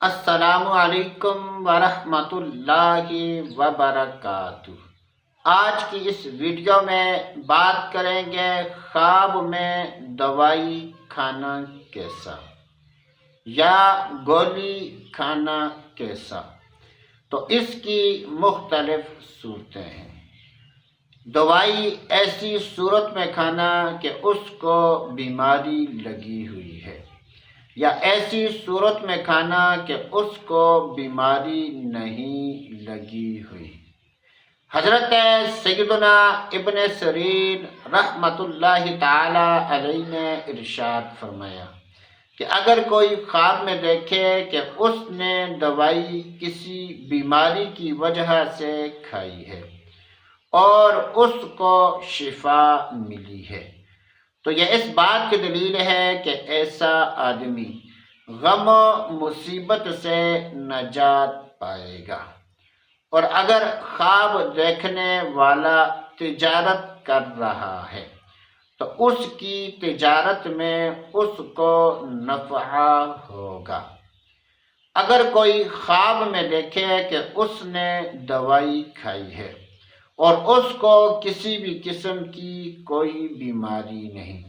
السلام علیکم ورحمۃ اللہ وبرکاتہ۔ آج کی اس ویڈیو میں بات کریں گے خواب میں دوائی کھانا کیسا یا گولی کھانا کیسا۔ تو اس کی مختلف صورتیں ہیں۔ دوائی ایسی صورت میں کھانا کہ اس کو بیماری لگی ہوئی ہے، یا ایسی صورت میں کھانا کہ اس کو بیماری نہیں لگی ہوئی۔ حضرت سیدنا ابن سیرین رحمۃ اللہ تعالی علیہ نے ارشاد فرمایا کہ اگر کوئی خواب میں دیکھے کہ اس نے دوائی کسی بیماری کی وجہ سے کھائی ہے اور اس کو شفا ملی ہے، تو یہ اس بات کی دلیل ہے کہ ایسا آدمی غم و مصیبت سے نجات پائے گا۔ اور اگر خواب دیکھنے والا تجارت کر رہا ہے تو اس کی تجارت میں اس کو نفع ہوگا۔ اگر کوئی خواب میں دیکھے کہ اس نے دوائی کھائی ہے اور اس کو کسی بھی قسم کی کوئی بیماری نہیں،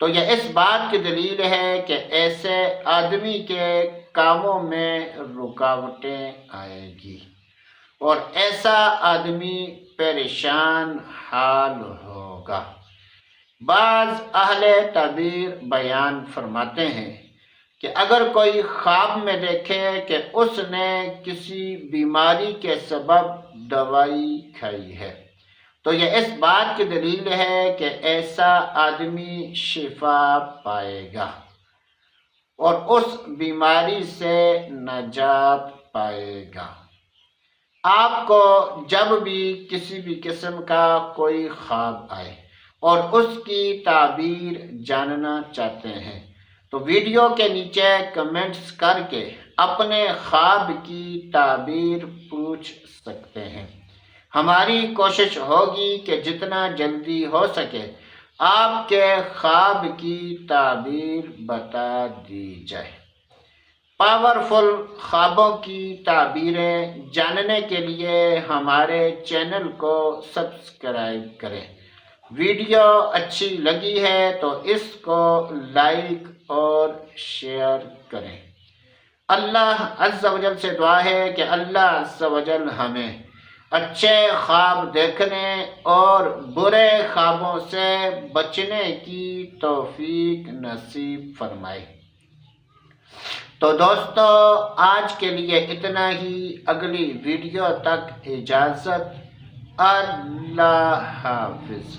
تو یہ اس بات کی دلیل ہے کہ ایسے آدمی کے کاموں میں رکاوٹیں آئے گی اور ایسا آدمی پریشان حال ہوگا۔ بعض اہل تعبیر بیان فرماتے ہیں کہ اگر کوئی خواب میں دیکھے کہ اس نے کسی بیماری کے سبب دوائی کھائی ہے تو یہ اس بات کی دلیل ہے کہ ایسا آدمی شفا پائے گا اور اس بیماری سے نجات پائے گا۔ آپ کو جب بھی کسی بھی قسم کا کوئی خواب آئے اور اس کی تعبیر جاننا چاہتے ہیں تو ویڈیو کے نیچے کمنٹس کر کے اپنے خواب کی تعبیر پوچھ سکتے ہیں۔ ہماری کوشش ہوگی کہ جتنا جلدی ہو سکے آپ کے خواب کی تعبیر بتا دی جائے۔ پاورفل خوابوں کی تعبیریں جاننے کے لیے ہمارے چینل کو سبسکرائب کریں۔ ویڈیو اچھی لگی ہے تو اس کو لائک اور شیئر کریں۔ اللہ عز و جل سے دعا ہے کہ اللہ عز و جل ہمیں اچھے خواب دیکھنے اور برے خوابوں سے بچنے کی توفیق نصیب فرمائے۔ تو دوستو آج کے لیے اتنا ہی، اگلی ویڈیو تک اجازت، اللہ حافظ۔